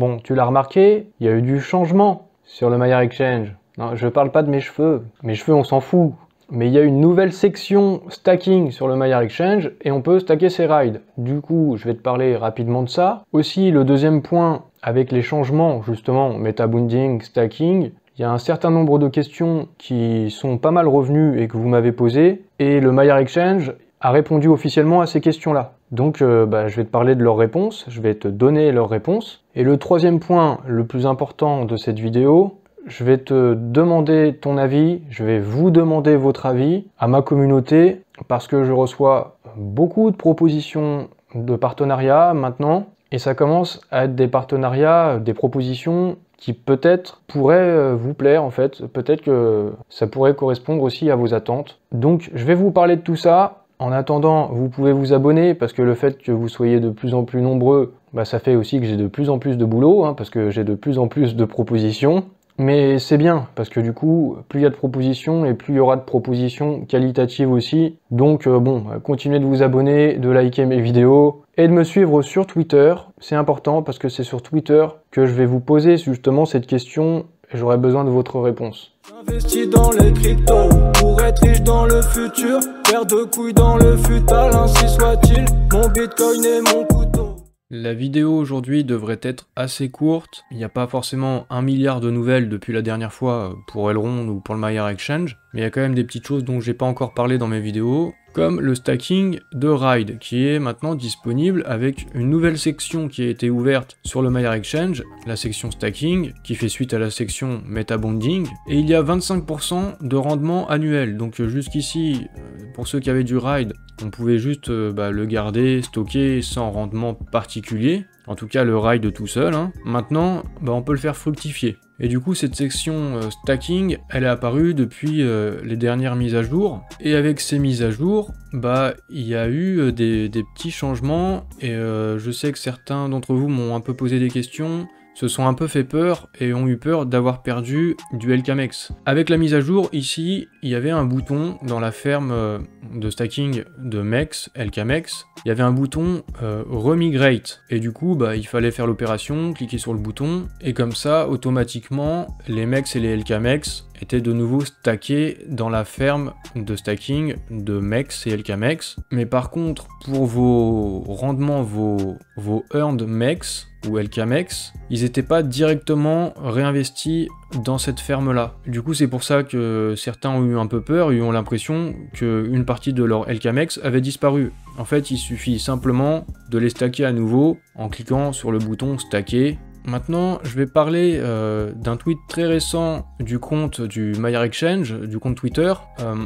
Bon, tu l'as remarqué, il y a eu du changement sur le Maillard Exchange. Non, je parle pas de mes cheveux. Mes cheveux, on s'en fout. Mais il y a une nouvelle section stacking sur le Maillard Exchange et on peut stacker ses rides. Du coup, je vais te parler rapidement de ça. Aussi, le deuxième point, avec les changements, justement, metabounding, stacking, il y a un certain nombre de questions qui sont pas mal revenues et que vous m'avez posées. Et le Maillard Exchange a répondu officiellement à ces questions-là. Donc, je vais te parler de leurs réponses, je vais te donner leurs réponses. Et le troisième point, le plus important de cette vidéo, je vais te demander ton avis, je vais vous demander votre avis à ma communauté parce que je reçois beaucoup de propositions de partenariat maintenant et ça commence à être des partenariats, des propositions qui peut-être pourraient vous plaire en fait, peut-être que ça pourrait correspondre aussi à vos attentes. Donc je vais vous parler de tout ça. En attendant, vous pouvez vous abonner parce que le fait que vous soyez de plus en plus nombreux, ça fait aussi que j'ai de plus en plus de boulot, parce que j'ai de plus en plus de propositions. Mais c'est bien, parce que du coup, plus il y a de propositions, et plus il y aura de propositions qualitatives aussi. Donc continuez de vous abonner, de liker mes vidéos, et de me suivre sur Twitter. C'est important, parce que c'est sur Twitter que je vais vous poser justement cette question, et j'aurai besoin de votre réponse. Investi dans les cryptos, pour être riche dans le futur, paire de couilles dans le futal, ainsi soit-il, mon bitcoin et mon couteau. La vidéo aujourd'hui devrait être assez courte, il n'y a pas forcément 1 milliard de nouvelles depuis la dernière fois pour Elrond ou pour le Maillard Exchange, mais il y a quand même des petites choses dont j'ai pas encore parlé dans mes vidéos, comme le stacking de Ride, qui est maintenant disponible avec une nouvelle section qui a été ouverte sur le Maillard Exchange, la section stacking, qui fait suite à la section metabounding, et il y a 25% de rendement annuel, donc jusqu'ici, pour ceux qui avaient du Ride, on pouvait juste le garder, stocker sans rendement particulier, en tout cas le Ride tout seul. Maintenant, on peut le faire fructifier. Et du coup, cette section stacking, elle est apparue depuis les dernières mises à jour. Et avec ces mises à jour, il y a eu des petits changements. Et je sais que certains d'entre vous m'ont un peu posé des questions, se sont un peu fait peur et ont eu peur d'avoir perdu du LKMX. Avec la mise à jour, ici, il y avait un bouton dans la ferme de stacking de MEX, LKMX, il y avait un bouton Remigrate. Et du coup, il fallait faire l'opération, cliquer sur le bouton, et comme ça, automatiquement, les MEX et les LKMX étaient de nouveau stackés dans la ferme de stacking de MEX et LKMX. Mais par contre, pour vos rendements, vos earned MEX, ou LKMX, ils n'étaient pas directement réinvestis dans cette ferme-là. Du coup, c'est pour ça que certains ont eu un peu peur, ils ont l'impression qu'une partie de leur LKMX avait disparu. En fait, il suffit simplement de les stacker à nouveau en cliquant sur le bouton stacker. Maintenant, je vais parler d'un tweet très récent du compte du Maillard Exchange, du compte Twitter.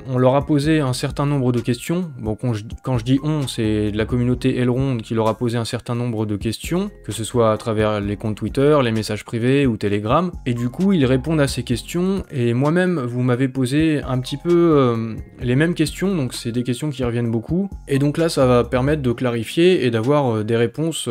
On leur a posé un certain nombre de questions. Bon, quand je dis on, c'est la communauté Elrond qui leur a posé un certain nombre de questions, que ce soit à travers les comptes Twitter, les messages privés ou Telegram. Et du coup, ils répondent à ces questions. Et moi-même, vous m'avez posé un petit peu les mêmes questions, donc c'est des questions qui reviennent beaucoup. Et donc là, ça va permettre de clarifier et d'avoir des réponses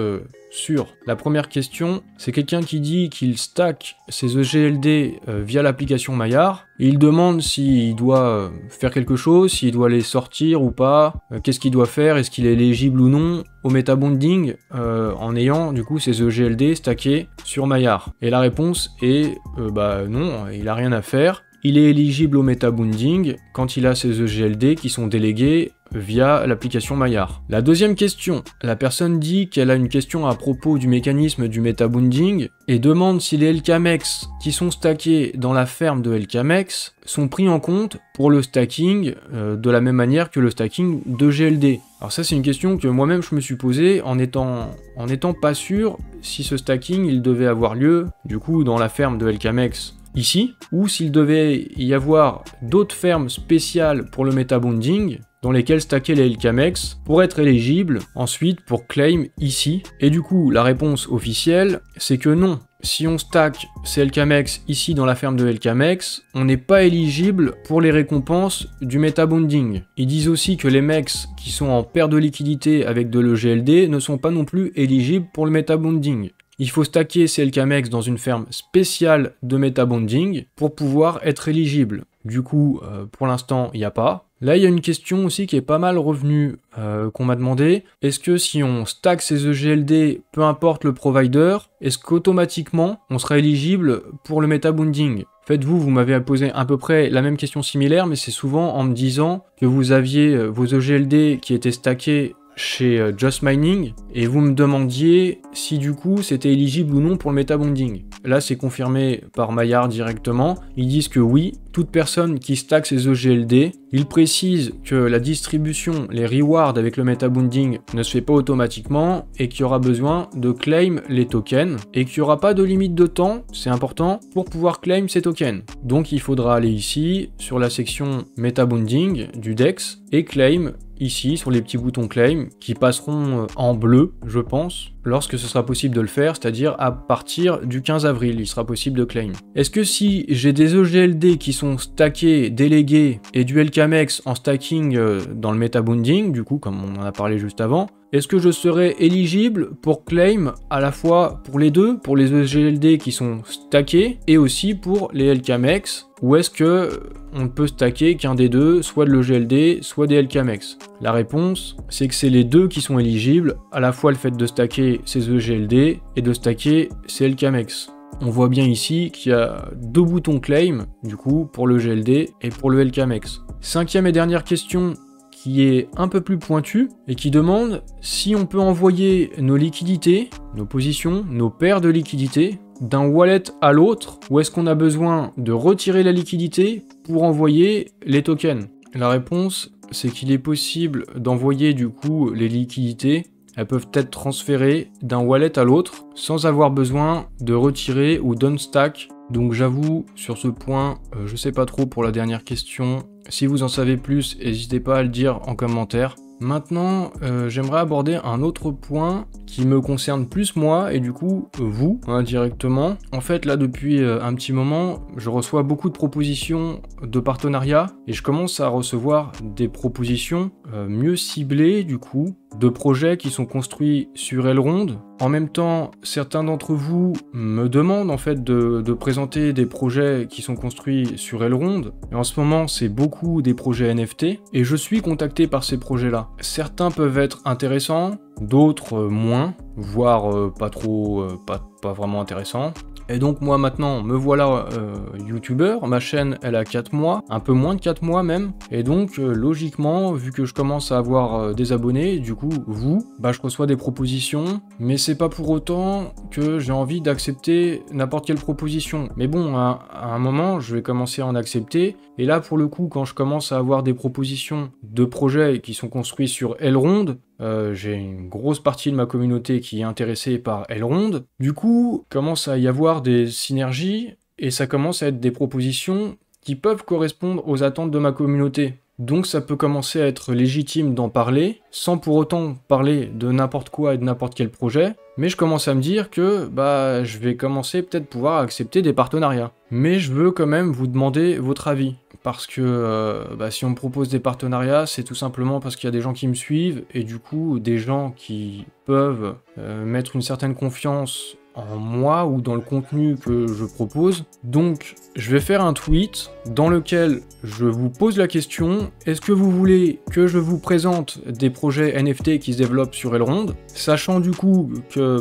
sûres. La première question, c'est quelqu'un qui dit qu'il stack ses EGLD via l'application Maillard, et il demande s'il doit faire quelque chose, s'il doit les sortir ou pas, qu'est-ce qu'il doit faire, est-ce qu'il est éligible ou non au metabounding en ayant du coup ses EGLD stackés sur Maillard. Et la réponse est non, il a rien à faire. Il est éligible au metabounding quand il a ses EGLD qui sont délégués via l'application Maillard. La deuxième question, la personne dit qu'elle a une question à propos du mécanisme du metabounding et demande si les LKMX qui sont stackés dans la ferme de LKMX sont pris en compte pour le stacking de la même manière que le stacking de GLD. Alors ça, c'est une question que moi-même je me suis posée en étant pas sûr si ce stacking il devait avoir lieu du coup dans la ferme de LKMX ici, ou s'il devait y avoir d'autres fermes spéciales pour le metabounding dans lesquelles stacker les LKMX pour être éligible ensuite pour claim ici. Et du coup, la réponse officielle, c'est que non. Si on stack ces LKMX ici dans la ferme de LKMX, on n'est pas éligible pour les récompenses du metabounding. Ils disent aussi que les MEX qui sont en perte de liquidité avec de l'EGLD ne sont pas non plus éligibles pour le metabounding. Il faut stacker ces LKMX dans une ferme spéciale de metabounding pour pouvoir être éligible. Du coup, pour l'instant, il n'y a pas. Là, il y a une question aussi qui est pas mal revenue, qu'on m'a demandé. Est-ce que si on stack ces EGLD, peu importe le provider, est-ce qu'automatiquement, on sera éligible pour le metabounding? Faites-vous, vous m'avez posé à peu près la même question similaire, mais c'est souvent en me disant que vous aviez vos EGLD qui étaient stackés chez Just Mining, et vous me demandiez si du coup c'était éligible ou non pour le metabounding. Là c'est confirmé par Maillard directement, ils disent que oui, toute personne qui stack ses EGLD, ils précisent que la distribution, les rewards avec le metabounding ne se fait pas automatiquement, et qu'il y aura besoin de claim les tokens, et qu'il n'y aura pas de limite de temps, c'est important, pour pouvoir claim ces tokens. Donc il faudra aller ici, sur la section metabounding du DEX, et claim ici sur les petits boutons claim qui passeront en bleu, je pense, lorsque ce sera possible de le faire, c'est-à-dire à partir du 15 avril, il sera possible de claim. Est-ce que si j'ai des EGLD qui sont stackés, délégués et du LKMX en stacking dans le metabounding, du coup, comme on en a parlé juste avant, est-ce que je serai éligible pour claim à la fois pour les deux, pour les EGLD qui sont stackés et aussi pour les LKMX, ou est-ce que on ne peut stacker qu'un des deux, soit de l'EGLD, soit des LKMX? La réponse, c'est que c'est les deux qui sont éligibles, à la fois le fait de stacker ces EGLD et de stacker ces LKMX. On voit bien ici qu'il y a deux boutons claim, du coup, pour le GLD et pour le LKMX. Cinquième et dernière question, qui est un peu plus pointue, et qui demande si on peut envoyer nos liquidités, nos positions, nos paires de liquidités, d'un wallet à l'autre, ou est-ce qu'on a besoin de retirer la liquidité pour envoyer les tokens? La réponse, c'est qu'il est possible d'envoyer du coup les liquidités. Elles peuvent être transférées d'un wallet à l'autre sans avoir besoin de retirer ou d'unstack. Donc j'avoue, sur ce point, je sais pas trop pour la dernière question. Si vous en savez plus, n'hésitez pas à le dire en commentaire. Maintenant, j'aimerais aborder un autre point qui me concerne plus moi et du coup vous indirectement. En fait là depuis un petit moment, je reçois beaucoup de propositions de partenariat et je commence à recevoir des propositions mieux ciblées du coup, de projets qui sont construits sur Elrond. En même temps, certains d'entre vous me demandent en fait de présenter des projets qui sont construits sur Elrond. Et en ce moment, c'est beaucoup des projets NFT et je suis contacté par ces projets-là. Certains peuvent être intéressants, d'autres moins, voire pas vraiment intéressants. Et donc moi maintenant, me voilà youtubeur, ma chaîne elle a 4 mois, un peu moins de 4 mois même, et donc logiquement, vu que je commence à avoir des abonnés, du coup vous, je reçois des propositions, mais c'est pas pour autant que j'ai envie d'accepter n'importe quelle proposition. Mais bon, à un moment, je vais commencer à en accepter, et là pour le coup, quand je commence à avoir des propositions de projets qui sont construits sur Elrond, j'ai une grosse partie de ma communauté qui est intéressée par Elrond. Du coup, commence à y avoir des synergies et ça commence à être des propositions qui peuvent correspondre aux attentes de ma communauté. Donc ça peut commencer à être légitime d'en parler, sans pour autant parler de n'importe quoi et de n'importe quel projet, mais je commence à me dire que je vais commencer peut-être pouvoir accepter des partenariats. Mais je veux quand même vous demander votre avis, parce que si on me propose des partenariats, c'est tout simplement parce qu'il y a des gens qui me suivent, et du coup des gens qui peuvent mettre une certaine confiance en moi ou dans le contenu que je propose. Donc je vais faire un tweet dans lequel je vous pose la question: est-ce que vous voulez que je vous présente des projets NFT qui se développent sur Elrond, sachant du coup que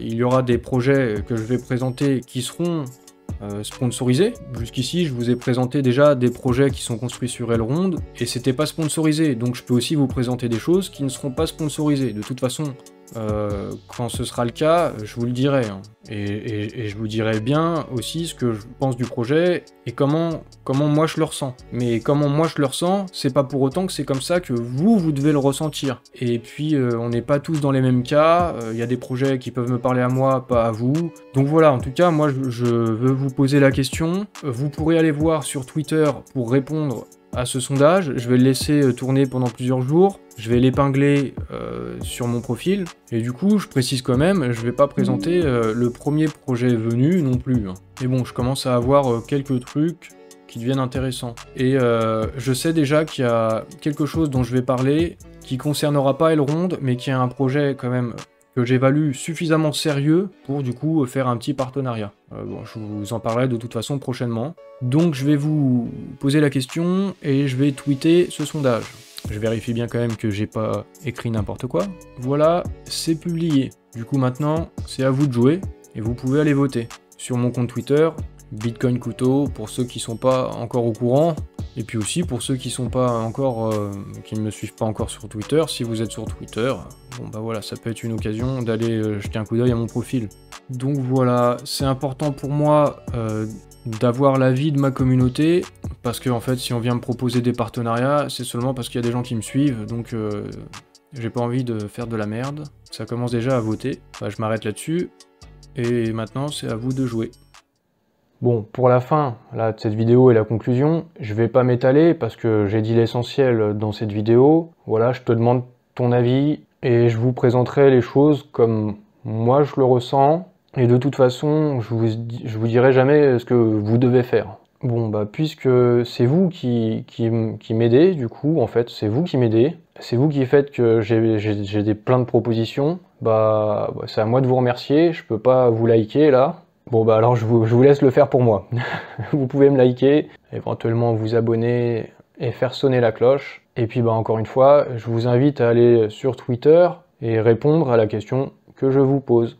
il y aura des projets que je vais présenter qui seront sponsorisés. Jusqu'ici je vous ai présenté déjà des projets qui sont construits sur Elrond et c'était pas sponsorisé, donc je peux aussi vous présenter des choses qui ne seront pas sponsorisées. De toute façon, quand ce sera le cas, je vous le dirai, hein. Et je vous dirai bien aussi ce que je pense du projet et comment moi je le ressens. Mais comment moi je le ressens, c'est pas pour autant que c'est comme ça que vous devez le ressentir. Et puis on n'est pas tous dans les mêmes cas, il y a des projets qui peuvent me parler à moi, pas à vous. Donc voilà, en tout cas, moi je veux vous poser la question. Vous pourrez aller voir sur Twitter pour répondre à ce sondage. Je vais le laisser tourner pendant plusieurs jours, je vais l'épingler sur mon profil, et du coup je précise quand même, je vais pas présenter le premier projet venu non plus, hein. Mais bon, je commence à avoir quelques trucs qui deviennent intéressants. Et je sais déjà qu'il y a quelque chose dont je vais parler qui concernera pas Elrond, mais qui est un projet quand même que j'évalue suffisamment sérieux pour du coup faire un petit partenariat. Bon, je vous en parlerai de toute façon prochainement. Donc je vais vous poser la question et je vais tweeter ce sondage. Je vérifie bien quand même que j'ai pas écrit n'importe quoi. Voilà, c'est publié. Du coup maintenant, c'est à vous de jouer et vous pouvez aller voter. Sur mon compte Twitter, Bitcoin Couteau, pour ceux qui sont pas encore au courant, et puis aussi pour ceux qui sont pas encore, qui ne me suivent pas encore sur Twitter, si vous êtes sur Twitter, bon bah voilà, ça peut être une occasion d'aller jeter un coup d'œil à mon profil. Donc voilà, c'est important pour moi d'avoir l'avis de ma communauté, parce que en fait si on vient me proposer des partenariats, c'est seulement parce qu'il y a des gens qui me suivent, donc j'ai pas envie de faire de la merde. Ça commence déjà à voter, bah, je m'arrête là-dessus, et maintenant c'est à vous de jouer. Bon, pour la fin là, de cette vidéo et la conclusion, je vais pas m'étaler parce que j'ai dit l'essentiel dans cette vidéo. Voilà, je te demande ton avis et je vous présenterai les choses comme moi je le ressens. Et de toute façon, je vous dirai jamais ce que vous devez faire. Bon, bah puisque c'est vous qui m'aidez, du coup, en fait, c'est vous qui m'aidez. C'est vous qui faites que j'ai plein de propositions. Bah, c'est à moi de vous remercier, je peux pas vous liker là. Bon bah alors je vous laisse le faire pour moi. Vous pouvez me liker, éventuellement vous abonner et faire sonner la cloche. Et puis bah encore une fois, je vous invite à aller sur Twitter et répondre à la question que je vous pose.